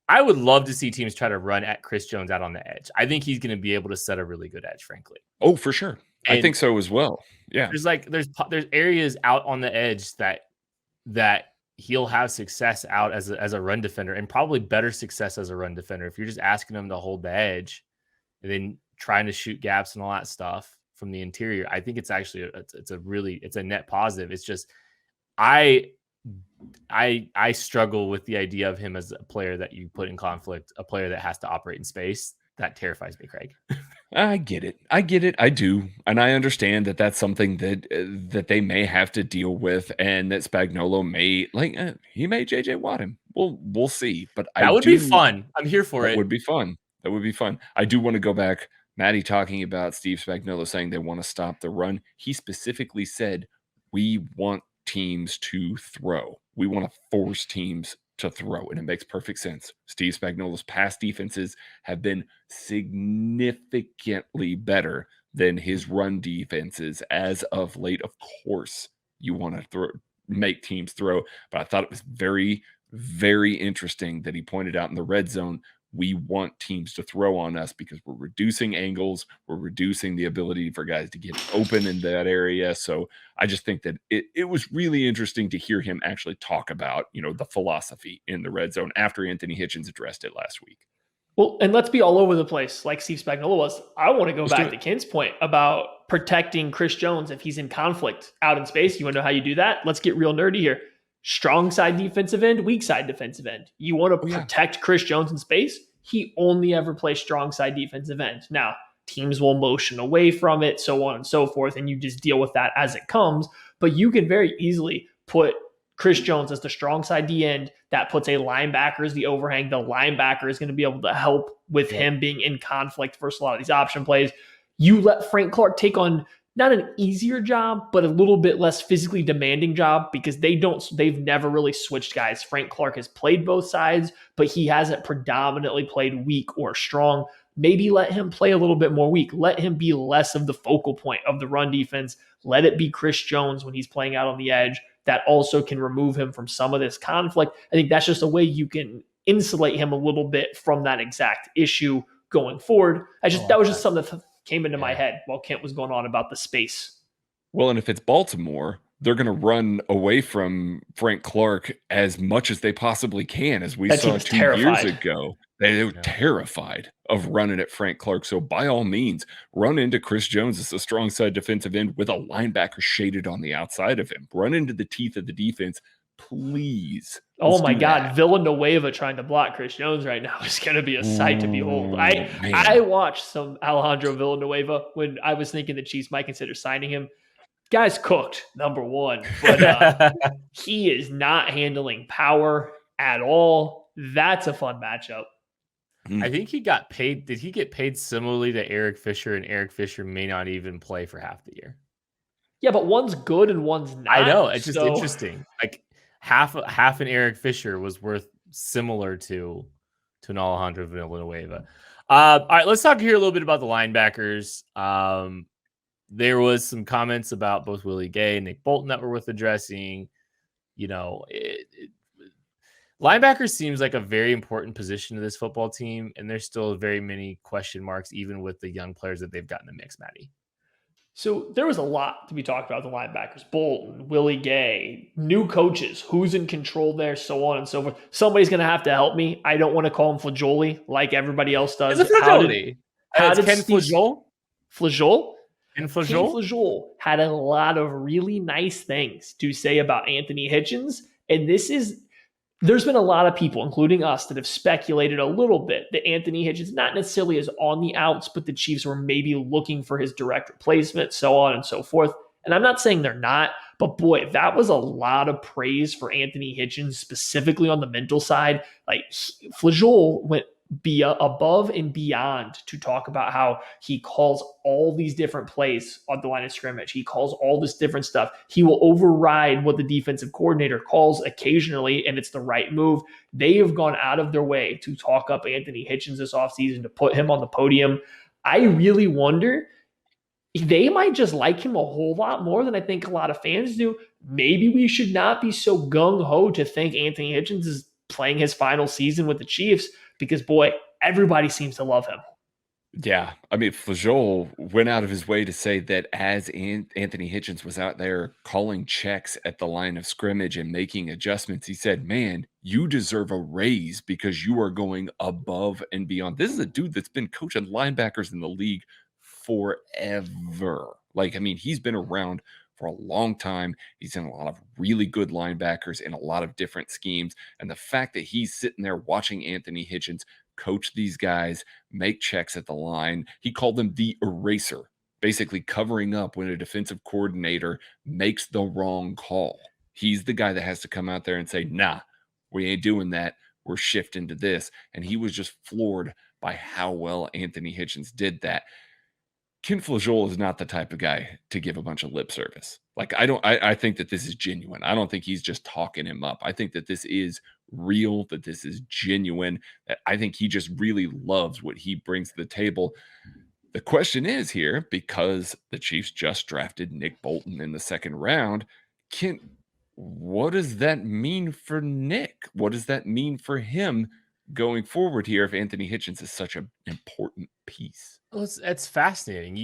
Speaker 2: I would love to see teams try to run at Chris Jones out on the edge. I think he's going to be able to set a really good edge, frankly.
Speaker 4: Oh, for sure. I think so as well. Yeah.
Speaker 2: There's areas out on the edge that he'll have success out as a run defender, and probably better success as a run defender. If you're just asking him to hold the edge and then trying to shoot gaps and all that stuff from the interior, I think it's actually it's a net positive. It's just I struggle with the idea of him as a player that you put in conflict, a player that has to operate in space. That terrifies me, Craig.
Speaker 4: I get it. I do. And I understand that that's something that they may have to deal with, and that Spagnuolo may he may JJ Watt him. We'll see. But
Speaker 2: that would be fun. I'm here for it.
Speaker 4: That would be fun. I do want to go back. Maddie talking about Steve Spagnuolo saying they want to stop the run. He specifically said, we want teams to throw. We want to force teams to throw, and it makes perfect sense. Steve Spagnuolo's past defenses have been significantly better than his run defenses as of late. Of course, you want to make teams throw, but I thought it was very, very interesting that he pointed out in the red zone, we want teams to throw on us because we're reducing angles. We're reducing the ability for guys to get open in that area. So I just think that it was really interesting to hear him actually talk about, the philosophy in the red zone after Anthony Hitchens addressed it last week.
Speaker 3: Well, and let's be all over the place like Steve Spagnuolo was. I want to go back to Ken's point about protecting Chris Jones if he's in conflict out in space. You want to know how you do that? Let's get real nerdy here. Strong side defensive end, weak side defensive end. You want to protect Chris Jones in space? He only ever plays strong side defensive end. Now, teams will motion away from it, so on and so forth, and you just deal with that as it comes. But you can very easily put Chris Jones as the strong side D end. That puts a linebacker as the overhang. The linebacker is going to be able to help with him being in conflict versus a lot of these option plays. You let Frank Clark take on not an easier job, but a little bit less physically demanding job because they've never really switched guys. Frank Clark has played both sides, but he hasn't predominantly played weak or strong. Maybe let him play a little bit more weak. Let him be less of the focal point of the run defense. Let it be Chris Jones when he's playing out on the edge. That also can remove him from some of this conflict. I think that's just a way you can insulate him a little bit from that exact issue going forward. That was just something that came into my head while Kent was going on about the space.
Speaker 4: Well, and if it's Baltimore, they're going to run away from Frank Clark as much as they possibly can, as we saw 2 years ago. They were terrified of running at Frank Clark. So by all means, run into Chris Jones as a strong side defensive end with a linebacker shaded on the outside of him. Run into the teeth of the defense, please.
Speaker 3: Oh my God, Villanueva trying to block Chris Jones right now is going to be a sight to behold. I watched some Alejandro Villanueva when I was thinking the Chiefs might consider signing him. Guy's cooked, number one, but he is not handling power at all. That's a fun matchup.
Speaker 2: I think he got paid. Did he get paid similarly to Eric Fisher? And Eric Fisher may not even play for half the year.
Speaker 3: Yeah, but one's good and one's not.
Speaker 2: I know. It's just interesting. Like half an Eric Fisher was worth similar to an Alejandro Villanueva. All right, let's talk here a little bit about the linebackers. There was some comments about both Willie Gay and Nick Bolton that were worth addressing. Linebacker seems like a very important position to this football team, and there's still very many question marks, even with the young players that they've got in the mix, Maddie.
Speaker 3: So there was a lot to be talked about the linebackers. Bolton, Willie Gay, new coaches, who's in control there, so on and so forth. Somebody's going to have to help me. I don't want to call him Flagioli like everybody else does.
Speaker 2: It's Flagioli. How did Ken Flagioli?
Speaker 3: Flagioli?
Speaker 2: Ken Flagioli
Speaker 3: had a lot of really nice things to say about Anthony Hitchens. And there's been a lot of people, including us, that have speculated a little bit that Anthony Hitchens not necessarily is on the outs, but the Chiefs were maybe looking for his direct replacement, so on and so forth. And I'm not saying they're not, but boy, that was a lot of praise for Anthony Hitchens, specifically on the mental side. Like Flagioli went above and beyond to talk about how he calls all these different plays on the line of scrimmage. He calls all this different stuff. He will override what the defensive coordinator calls occasionally, and it's the right move. They have gone out of their way to talk up Anthony Hitchens this offseason, to put him on the podium. I really wonder if they might just like him a whole lot more than I think a lot of fans do. Maybe we should not be so gung-ho to think Anthony Hitchens is playing his final season with the Chiefs, because, boy, everybody seems to love him.
Speaker 4: Yeah. I mean, Flagioli went out of his way to say that as Anthony Hitchens was out there calling checks at the line of scrimmage and making adjustments, he said, man, you deserve a raise because you are going above and beyond. This is a dude that's been coaching linebackers in the league forever. Like, I mean, he's been around for a long time. He's in a lot of really good linebackers in a lot of different schemes. And the fact that he's sitting there watching Anthony Hitchens coach these guys, make checks at the line. He called them the eraser, basically covering up when a defensive coordinator makes the wrong call. He's the guy that has to come out there and say, nah, we ain't doing that. We're shifting to this. And he was just floored by how well Anthony Hitchens did that. Ken Flagioli is not the type of guy to give a bunch of lip service. Like, I think that this is genuine. I don't think he's just talking him up. I think that this is real, that this is genuine. I think he just really loves what he brings to the table. The question is here, because the Chiefs just drafted Nick Bolton in the second round, what does that mean for Nick? What does that mean for him going forward here if Anthony Hitchens is such an important piece?
Speaker 2: Well, it's fascinating.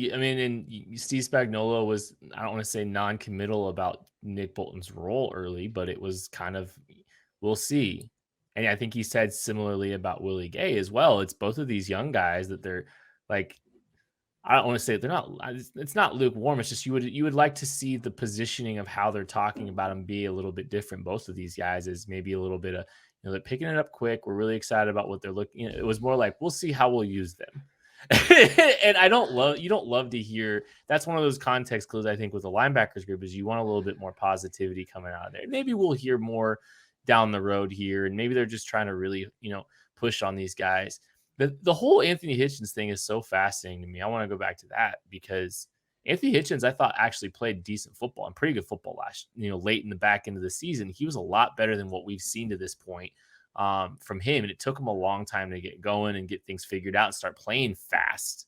Speaker 2: Steve Spagnuolo was, I don't want to say non-committal about Nick Bolton's role early, but it was kind of, we'll see. And I think he said similarly about Willie Gay as well. It's both of these young guys that they're like, I don't want to say they're not, it's not lukewarm. It's just you would like to see the positioning of how they're talking about them be a little bit different. Both of these guys is maybe a little bit of, they're picking it up quick. We're really excited about what they're looking at. It was more like, we'll see how we'll use them. And you don't love to hear, that's one of those context clues I think with the linebackers group is you want a little bit more positivity coming out of there. Maybe we'll hear more down the road here, and maybe they're just trying to really, push on these guys. The whole Anthony Hitchens thing is so fascinating to me. I want to go back to that because Anthony Hitchens, I thought, actually played decent football and pretty good football late in the back end of the season. He was a lot better than what we've seen to this point from him. And it took him a long time to get going and get things figured out and start playing fast.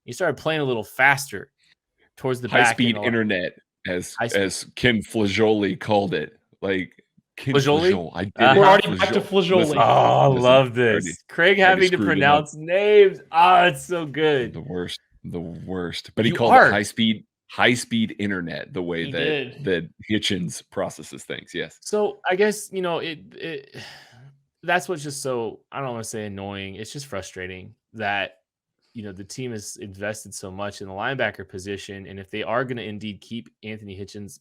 Speaker 2: He started playing a little faster towards the
Speaker 4: high-speed internet, as Ken Flagioli called it. Like, Ken Flagioli.
Speaker 3: We're already back to Flagioli.
Speaker 2: I love this. Craig having to pronounce names. It's so good.
Speaker 4: The worst. But he called it high-speed internet, the way that Hitchens processes things. Yes.
Speaker 2: So I guess, that's what's just so, I don't want to say annoying. It's just frustrating that, the team has invested so much in the linebacker position. And if they are going to indeed keep Anthony Hitchens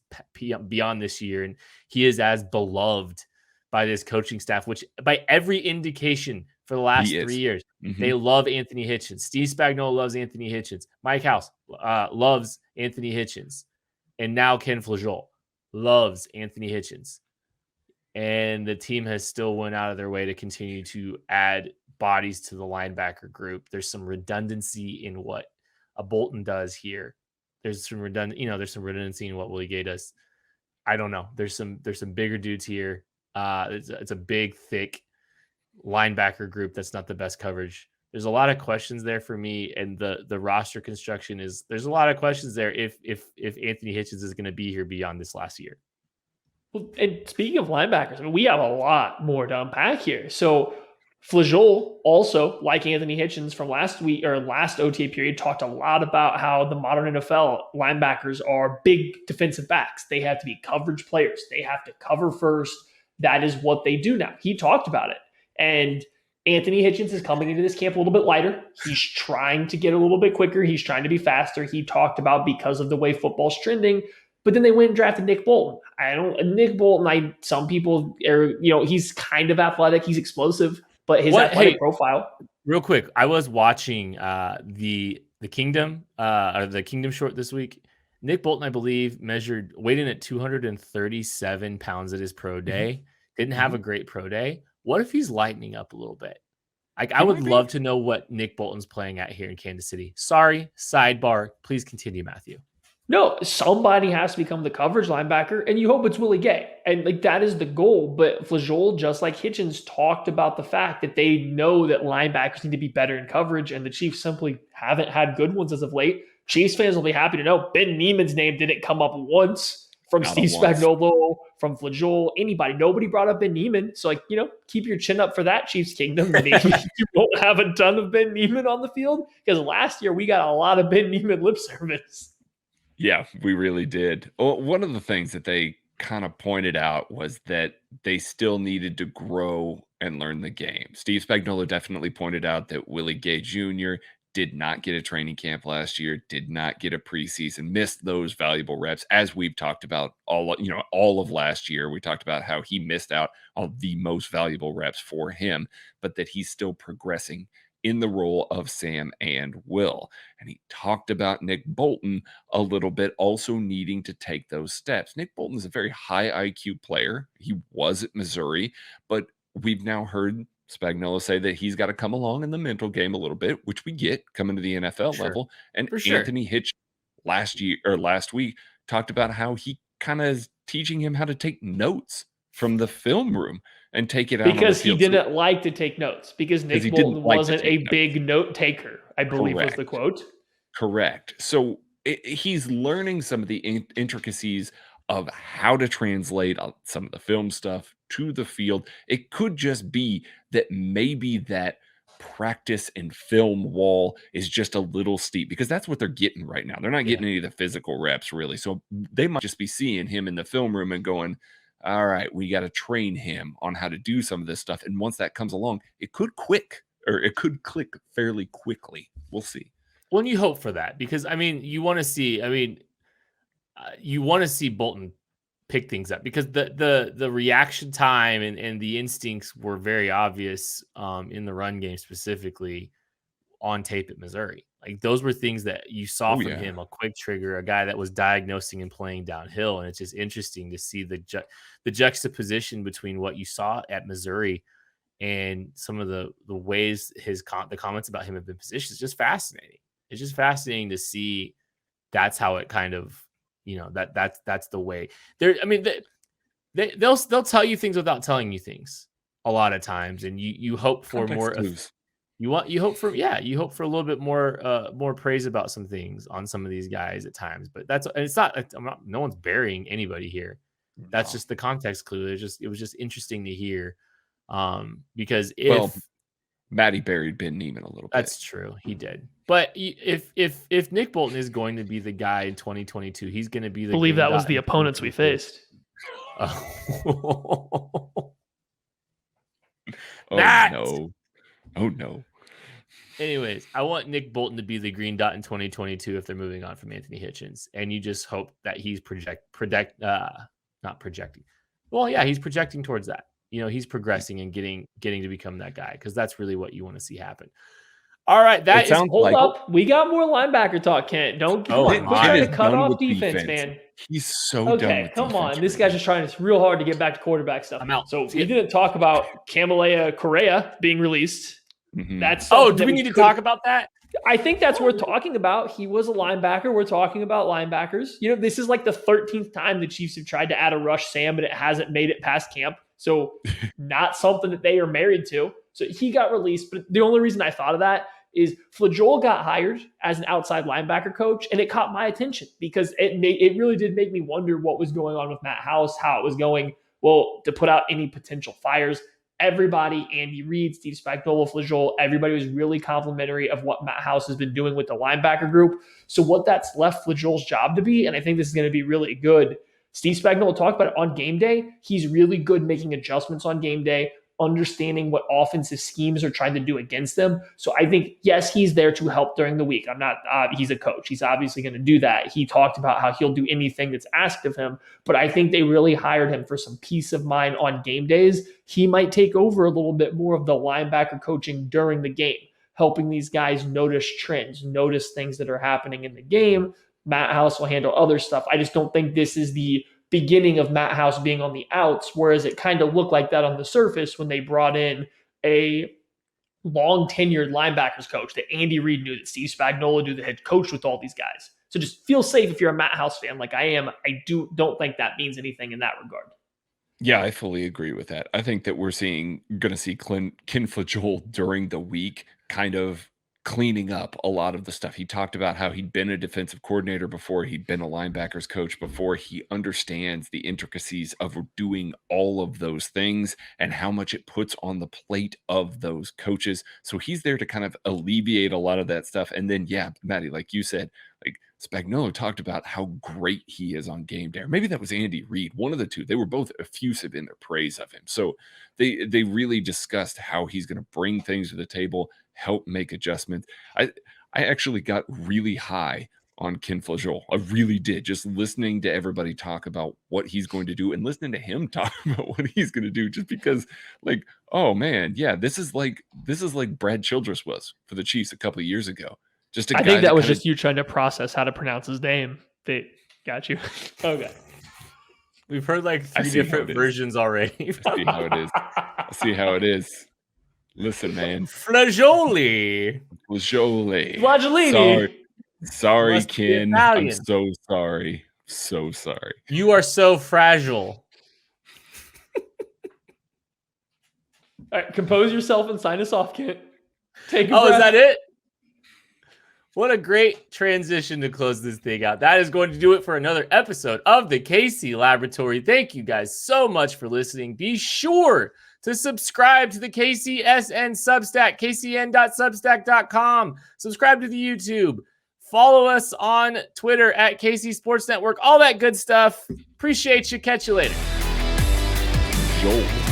Speaker 2: beyond this year, and he is as beloved by this coaching staff, which by every indication for the last 3 years, they love Anthony Hitchens. Steve Spagnuolo loves Anthony Hitchens. Mike House loves Anthony Hitchens. And now Ken Flagioli loves Anthony Hitchens. And the team has still went out of their way to continue to add bodies to the linebacker group. There's some redundancy in what a Bolton does here. There's some redundancy in what Willie Gay does. I don't know. There's some bigger dudes here. It's a big, thick linebacker group that's not the best coverage. There's a lot of questions there for me, and the roster construction there's a lot of questions there if Anthony Hitchens is going to be here beyond this last year.
Speaker 3: Well, and speaking of linebackers, I mean, we have a lot more to unpack here. So Spagnuolo, also like Anthony Hitchens from last week or last OTA period, talked a lot about how the modern NFL linebackers are big defensive backs. They have to be coverage players. They have to cover first. That is what they do now. He talked about it. And Anthony Hitchens is coming into this camp a little bit lighter. He's trying to get a little bit quicker. He's trying to be faster. He talked about because of the way football's trending. But then they went and drafted Nick Bolton. Nick Bolton, some people are, he's kind of athletic. He's explosive, but his athletic profile.
Speaker 2: Real quick, I was watching the Kingdom or the Kingdom short this week. Nick Bolton, I believe, weighed in at 237 pounds at his pro day. Didn't have a great pro day. What if he's lightening up a little bit? I would love to know what Nick Bolton's playing at here in Kansas City. Sorry, sidebar. Please continue, Matthew.
Speaker 3: No, somebody has to become the coverage linebacker, and you hope it's Willie Gay. And that is the goal. But Spagnuolo, just like Hitchens, talked about the fact that they know that linebackers need to be better in coverage, and the Chiefs simply haven't had good ones as of late. Chiefs fans will be happy to know Ben Niemann's name didn't come up once from Steve Spagnuolo, from Spagnuolo, anybody. Nobody brought up Ben Niemann. So, keep your chin up for that, Chiefs Kingdom. Maybe you won't have a ton of Ben Niemann on the field, because last year we got a lot of Ben Niemann lip service.
Speaker 4: Yeah, we really did. Well, one of the things that they kind of pointed out was that they still needed to grow and learn the game. Steve Spagnuolo definitely pointed out that Willie Gay Jr. did not get a training camp last year, did not get a preseason, missed those valuable reps, as we've talked about all of last year. We talked about how he missed out on the most valuable reps for him, but that he's still progressing in the role of Sam and Will. And he talked about Nick Bolton a little bit, also needing to take those steps. Nick Bolton is a very high IQ player. He was at Missouri, but we've now heard Spagnuolo say that he's got to come along in the mental game a little bit, which we get coming to the NFL level. And Anthony Hitch last week talked about how he kind of is teaching him how to take notes from the film room and take it out
Speaker 3: because he didn't like to take notes, because Nick Bolton wasn't a big note taker, I believe was the quote.
Speaker 4: Correct. So he's learning some of the intricacies of how to translate some of the film stuff to the field. It could just be that maybe that practice and film wall is just a little steep, because that's what they're getting right now. They're not getting any of the physical reps really. So they might just be seeing him in the film room and going, all right, we got to train him on how to do some of this stuff. And once that comes along, it could click fairly quickly. We'll see.
Speaker 2: Well, and you hope for that, because you want to see Bolton pick things up, because the reaction time and the instincts were very obvious in the run game, specifically on tape at Missouri. Like, those were things that you saw from him, a quick trigger, a guy that was diagnosing and playing downhill. And it's just interesting to see the juxtaposition between what you saw at Missouri and some of the ways the comments about him have been positioned. It's just fascinating. It's just fascinating to see that's how it kind of, that's the way they'll tell you things without telling you things a lot of times. And you hope for more of, you hope for a little bit more praise about some things on some of these guys at times, but no one's burying anybody here. That's just the context clue. It was just interesting to hear. Because
Speaker 4: Matty buried Ben Niemann a little bit.
Speaker 2: That's true. He did. But if Nick Bolton is going to be the guy in 2022, he's going to be the.
Speaker 3: I believe that was the opponents we faced.
Speaker 4: Oh no.
Speaker 2: Anyways, I want Nick Bolton to be the green dot in 2022 if they're moving on from Anthony Hitchens, and you just hope that he's not projecting. Well, yeah, he's projecting towards that. He's progressing and getting to become that guy, because that's really what you want to see happen. All right,
Speaker 3: hold up. We got more linebacker talk, Kent. Don't quit trying to cut off defense, man.
Speaker 4: He's so done with defense.
Speaker 3: Come on. This guy's just trying. It's real hard to get back to quarterback stuff.
Speaker 2: I'm out.
Speaker 3: So we didn't talk about Camelea Correa being released.
Speaker 4: Mm-hmm.
Speaker 3: That's
Speaker 2: do we need to talk about that?
Speaker 3: I think that's worth talking about. He was a linebacker. We're talking about linebackers. This is like the 13th time the Chiefs have tried to add a rush Sam, but it hasn't made it past camp. So not something that they are married to. So he got released. But the only reason I thought of that is Spagnuolo got hired as an outside linebacker coach, and it caught my attention because it really did make me wonder what was going on with Matt House, how it was going, to put out any potential fires. Everybody, Andy Reid, Steve Spagnuolo, Spagnuolo, everybody was really complimentary of what Matt House has been doing with the linebacker group. So what that's left Spagnuolo's job to be, and I think this is going to be really good. Steve Spagnuolo talked about it on game day. He's really good making adjustments on game day, understanding what offensive schemes are trying to do against them. So I think, yes, he's there to help during the week. He's a coach. He's obviously going to do that. He talked about how he'll do anything that's asked of him, but I think they really hired him for some peace of mind on game days. He might take over a little bit more of the linebacker coaching during the game, helping these guys notice trends, notice things that are happening in the game. Matt House will handle other stuff. I just don't think this is the beginning of Matt House being on the outs, whereas it kind of looked like that on the surface when they brought in a long-tenured linebackers coach that Andy Reid knew, that Steve Spagnuolo knew, that had coached with all these guys. So just feel safe if you're a Matt House fan like I am. I don't think that means anything in that regard.
Speaker 4: Yeah, I fully agree with that. I think that we're going to see Ken Spagnuolo during the week kind of cleaning up a lot of the stuff. He talked about how he'd been a defensive coordinator before, he'd been a linebackers coach before. He understands the intricacies of doing all of those things and how much it puts on the plate of those coaches. So he's there to kind of alleviate a lot of that stuff. And then, yeah, Maddie, like you said, like Spagnuolo talked about how great he is on game day. Or maybe that was Andy Reid, one of the two. They were both effusive in their praise of him. So they really discussed how he's going to bring things to the table, help make adjustments. I actually got really high on Ken Spagnuolo. I really did. Just listening to everybody talk about what he's going to do and listening to him talk about what he's going to do, just because, like, oh man, yeah, this is like Brad Childress was for the Chiefs a couple of years ago.
Speaker 3: I think that was just you trying to process how to pronounce his name. They got you. Okay.
Speaker 2: We've heard like 3 different versions already.
Speaker 4: I see how it is. I see how it is. Listen, man.
Speaker 2: Flagioli.
Speaker 4: Sorry, Ken. I'm so sorry. So sorry.
Speaker 2: You are so fragile.
Speaker 3: All right, compose yourself and sign us off, Kent. Take a
Speaker 2: breath. Is that it? What a great transition to close this thing out. That is going to do it for another episode of the KC Laboratory. Thank you guys so much for listening. Be sure to subscribe to the KCSN Substack, kcn.substack.com. Subscribe to the YouTube. Follow us on Twitter at KC Sports Network. All that good stuff. Appreciate you. Catch you later.
Speaker 4: Yo.